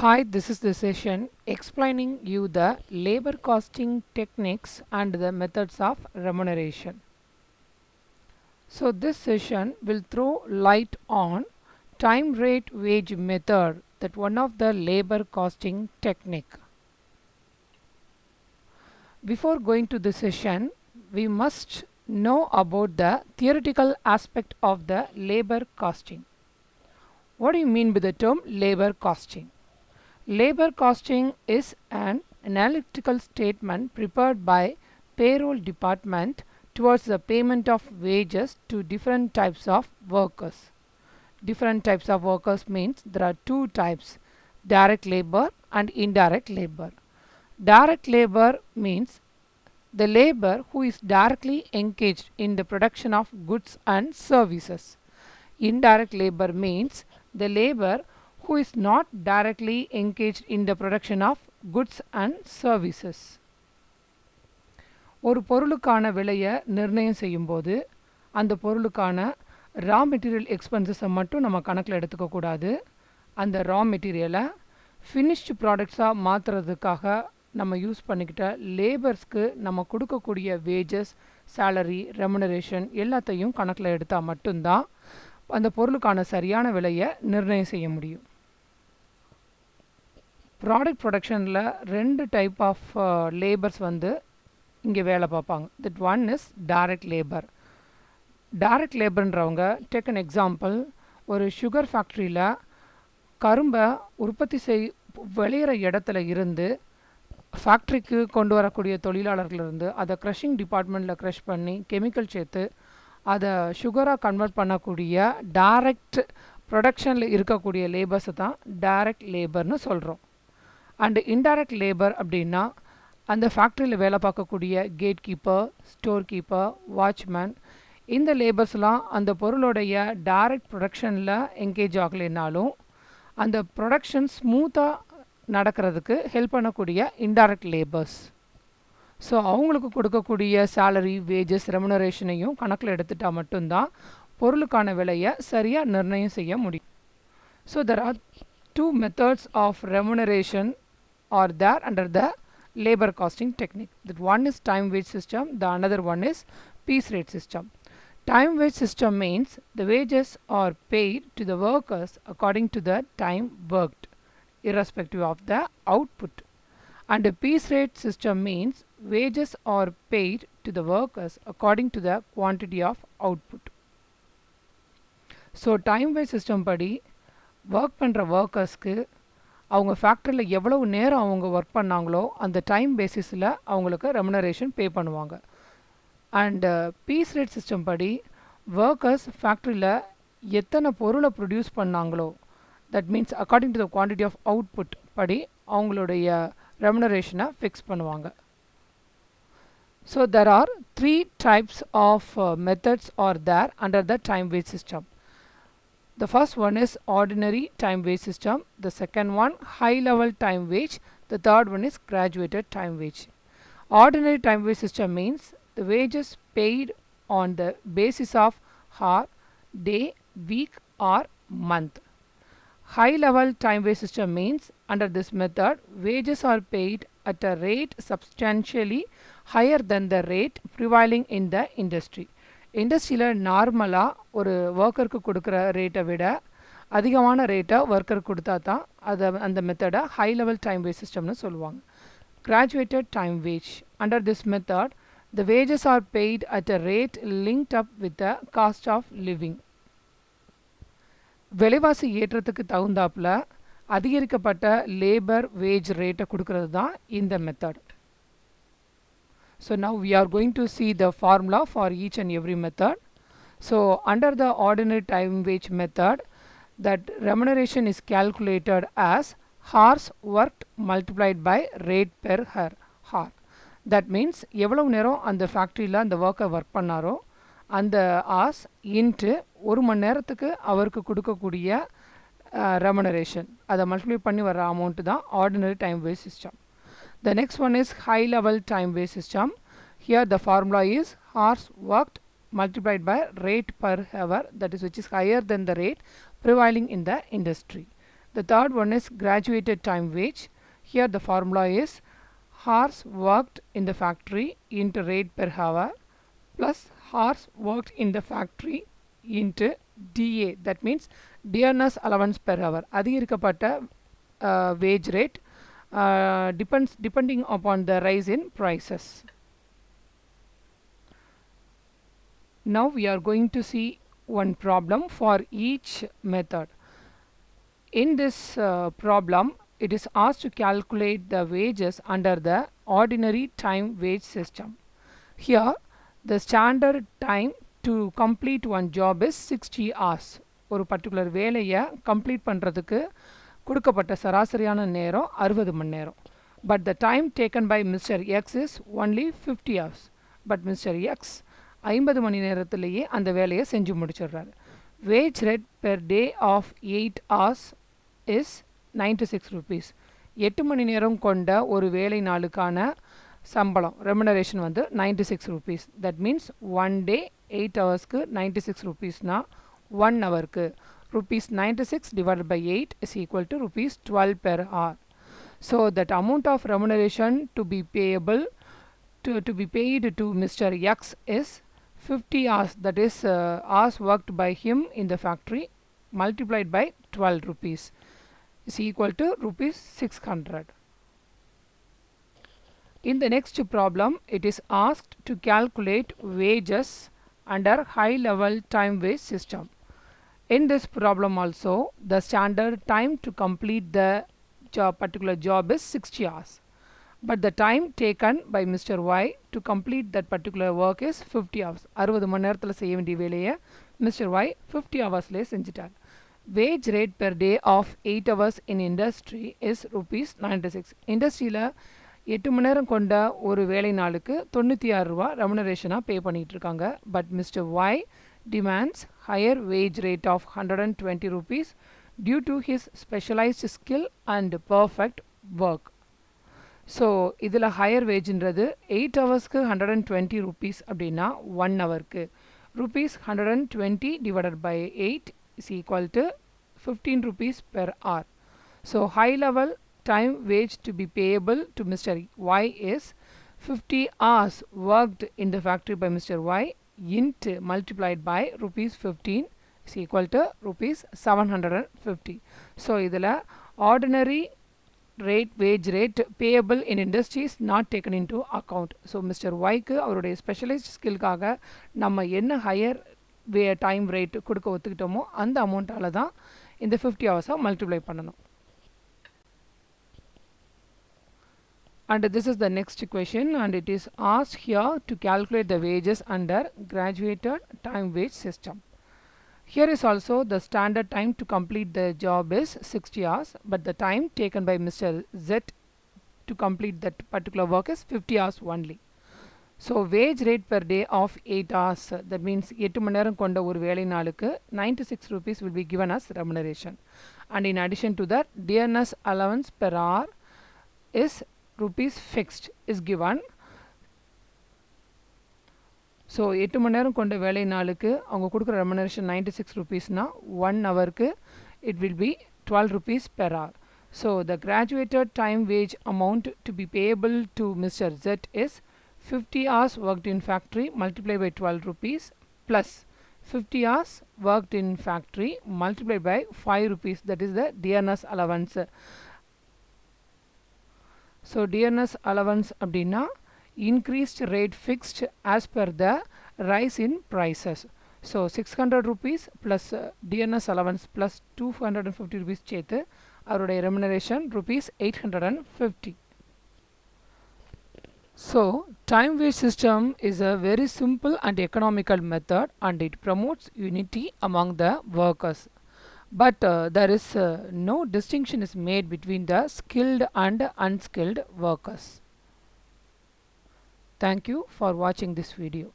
Hi, this is the session explaining you the labor costing techniques and the methods of remuneration. So this session will throw light on time rate wage method, that one of the labor costing technique. Before going to the session, we must know about the theoretical aspect of the labor costing. What do you mean by the term labor costing? Labor costing is an analytical statement prepared by payroll department towards the payment of wages to different types of workers. Different types of workers means there are two types, direct labor and indirect labor. Direct labor means the labor who is directly engaged in the production of goods and services. Indirect labor means the labor who is not directly engaged in the production of goods and services. ஒரு பொருளுக்கான விலையை நிர்ணயம் செய்யும்போது அந்த பொருளுக்கான raw material எக்ஸ்பென்சஸை மட்டும் நம்ம கணக்கில் எடுத்துக்க கூடாது. அந்த ரா மெட்டீரியலை ஃபினிஷ்டு ப்ராடக்ட்ஸாக மாற்றுறதுக்காக நம்ம யூஸ் பண்ணிக்கிட்ட லேபர்ஸ்க்கு நம்ம கொடுக்கக்கூடிய வேஜஸ், சேலரி, ரெமுனரேஷன் எல்லாத்தையும் கணக்கில் எடுத்தால் மட்டும்தான் அந்த பொருளுக்கான சரியான விலையை நிர்ணயம் செய்ய முடியும். ப்ராடக்ட் ப்ரொடக்ஷனில் ரெண்டு டைப் ஆஃப் லேபர்ஸ் இங்கே வேலை பார்ப்பாங்க. That one is direct labour. Direct லேபர்ன்றவங்க, டேக் அன் எக்ஸாம்பிள், ஒரு சுகர் ஃபேக்ட்ரியில் கரும்பை உற்பத்தி விளையிற இடத்துல இருந்து ஃபேக்ட்ரிக்கு கொண்டு வரக்கூடிய தொழிலாளர்களிருந்து அதை க்ரஷிங் டிபார்ட்மெண்ட்டில் க்ரஷ் பண்ணி கெமிக்கல் சேர்த்து அதை சுகராக கன்வெர்ட் பண்ணக்கூடிய டைரக்ட் ப்ரொடக்ஷனில் இருக்கக்கூடிய லேபர்ஸை தான் டைரக்ட் லேபர்னு சொல்கிறோம். அண்டு இன்டைரக்ட் லேபர் அப்படின்னா அந்த ஃபேக்ட்ரியில் வேலை பார்க்கக்கூடிய gate keeper, store keeper, watchman, இந்த லேபர்ஸ்லாம் அந்த பொருளுடைய டைரக்ட் ப்ரொடக்ஷனில் என்கேஜ் ஆகலைனாலும் அந்த ப்ரொடக்ஷன் ஸ்மூத்தாக நடக்கிறதுக்கு ஹெல்ப் பண்ணக்கூடிய இன்டைரக்ட் லேபர்ஸ். ஸோ அவங்களுக்கு கொடுக்கக்கூடிய சேலரி, வேஜஸ், ரெமுனரேஷனையும் கணக்கில் எடுத்துட்டால் மட்டும்தான் பொருளுக்கான விலையை சரியாக நிர்ணயம் செய்ய முடியும். So there R two methods of remuneration are there under the labor costing technique. That one is time wage system, the another one is piece rate system. Time wage system means the wages are paid to the workers according to the time worked, irrespective of the output. And a piece rate system means wages are paid to the workers according to the quantity of output. So time wage system படி work பண்ணுற ஒர்க்கர்ஸ்க்கு அவங்க ஃபேக்ட்ரியில் எவ்வளவு நேரம் அவங்க work பண்ணாங்களோ அந்த time பேசிஸில் அவங்களுக்கு ரெமுனரேஷன் பே பண்ணுவாங்க. அண்டு பீஸ் ரேட் சிஸ்டம் படி ஒர்க்கர்ஸ் ஃபேக்ட்ரியில் எத்தனை பொருளை ப்ரொடியூஸ் பண்ணாங்களோ, that means according to the quantity of output படி அவங்களுடைய ரெமுனரேஷனை ஃபிக்ஸ் பண்ணுவாங்க. So there are 3 types of methods are there under the time wage system. The first one is ordinary time wage system, the second one high level time wage, the third one is graduated time wage. Ordinary time wage system means the wages paid on the basis of hour, day, week or month. High level time wage system means under this method wages are paid at a rate substantially higher than the rate prevailing in the industry. இண்டஸ்ட்ரியில் நார்மலாக ஒரு ஒர்க்கருக்கு கொடுக்குற ரேட்டை விட அதிகமான ரேட்டை ஒர்க்கருக்கு கொடுத்தா தான் அந்த மெத்தடை ஹை லெவல் டைம் வேஜ் சிஸ்டம்னு சொல்லுவாங்க. Graduated time wage, under this method the wages are paid at a rate linked up with the cost of living. விலைவாசி ஏற்றத்துக்கு தகுந்தாப்பில் அதிகரிக்கப்பட்ட லேபர் வேஜ் ரேட்டை கொடுக்கறது தான் இந்த method. So now we are going to see the formula for each and every method. So under the ordinary time wage method, that remuneration is calculated as hours worked multiplied by rate per hour. That means எவ்வளவு நேரம் அந்த ஃபேக்ட்ரியில் அந்த worker work பண்ணாரோ அந்த hours into ஒரு மணி நேரத்துக்கு அவருக்கு கொடுக்கக்கூடிய ரெமுனரேஷன், அதை மல்டிப்ளை பண்ணி வர அமௌண்ட்டு தான் ordinary time wage system. The next one is high level time wage system. Here the formula is hours worked multiplied by rate per hour, that is which is higher than the rate prevailing in the industry. The third one is graduated time wage. Here the formula is hours worked in the factory into rate per hour plus hours worked in the factory into DA, that means dearness allowance per hour. அதிகரிக்கப்பட்ட wage rate depending upon the rise in prices. Now we are going to see one problem for each method. In this problem, it is asked to calculate the wages under the ordinary time wage system. Here, the standard time to complete one job is 60 hours. ஒரு particular வேலையை complete பண்ணுறதுக்கு கொடுக்கப்பட்ட சராசரியான நேரம் 60 மணி நேரம். But the time taken by Mr. X is only 50 hours. But Mr. X 50 மணி நேரத்திலேயே அந்த வேலையை செஞ்சு முடிச்சிடுறாரு. Wage rate per day of 8 hours is 96 rupees. 8 மணி நேரம் கொண்ட ஒரு வேலை நாளுக்கான சம்பளம் remuneration வந்து 96 rupees. That means one day 8 hoursக்கு 96 rupeesனா 1 hourக்கு rupees 96 divided by 8 is equal to rupees 12 per hour. So that amount of remuneration to be payable to be paid to Mr. X is 50 hours, that is hours worked by him in the factory multiplied by 12 rupees is equal to rupees 600. In the next problem, it is asked to calculate wages under high level time wage system. In this problem also, the standard time to complete the particular job is 60 hours. But the time taken by Mr. Y to complete that particular work is 50 hours. 60 மணி நேரத்தில் செய்ய வேண்டிய வேலையை Mr. Y 50 hoursலேயே செஞ்சிட்டார். Wage rate per day of 8 hours in industry is rupees 96. இண்டஸ்ட்ரியில் 8 மணி நேரம் கொண்ட ஒரு வேலை நாளுக்கு 96 ரூபா ரெமுனரேஷனாக பே பண்ணிட்டு இருக்காங்க. But Mr. Y demands higher wage rate of 120 rupees due to his specialized skill and perfect work. So இதில் ஹையர் வேஜ்ன்றது 8 ஹவர்ஸ்க்கு 120 rupees அப்படின்னா 1 ஹவருக்கு rupees 120 divided by 8 is equal to 15 rupees per hour. So high level time wage to be payable to Mr. Y is 50 hours worked in the factory by Mr. Y into multiplied by rupees 15 is equal to rupees 750. So இதில் ordinary wage rate payable in industry is not taken into account. So Mr. Y க்கு அவருடைய specialised ஸ்கில்காக நம்ம என்ன higher time rate கொடுக்க ஒத்துக்கிட்டோமோ அந்த அமௌண்ட்டால் தான் இந்த 50 ஹவர்ஸாக multiply பண்ணணும். And this is the next question, and it is asked here to calculate the wages under graduated time wage system. Here is also the standard time to complete the job is 60 hours, but the time taken by Mr. Z to complete that particular work is 50 hours only. So wage rate per day of 8 hours, that means 8 மணி நேரம் கொண்ட ஒரு வேலை நாளுக்கு 96 rupees will be given as remuneration. And in addition to that, dearness allowance per hour is rupees fixed is given. So 8 மணி நேரம் கொண்ட வேலை நாளுக்கு அவங்க கொடுக்குற ரெமுனரேஷன் 96 rupeesனா 1 ஹவருக்கு it will be 12 rupees per hour. So the graduated time wage amount to be payable to Mr. Z is 50 hours worked in factory multiplied by 12 rupees plus 50 hours worked in factory multiplied by 5 rupees, that is the dearness allowance. So dearness allowance அப்படின்னா increased rate fixed as per the rise in prices. So 600 rupees plus dearness allowance plus 250 rupees சேர்த்து அவருடைய remuneration rupees 850. So time wage system is a very simple and economical method, and it promotes unity among the workers. But there is no distinction is made between the skilled and unskilled workers. Thank you for watching this video.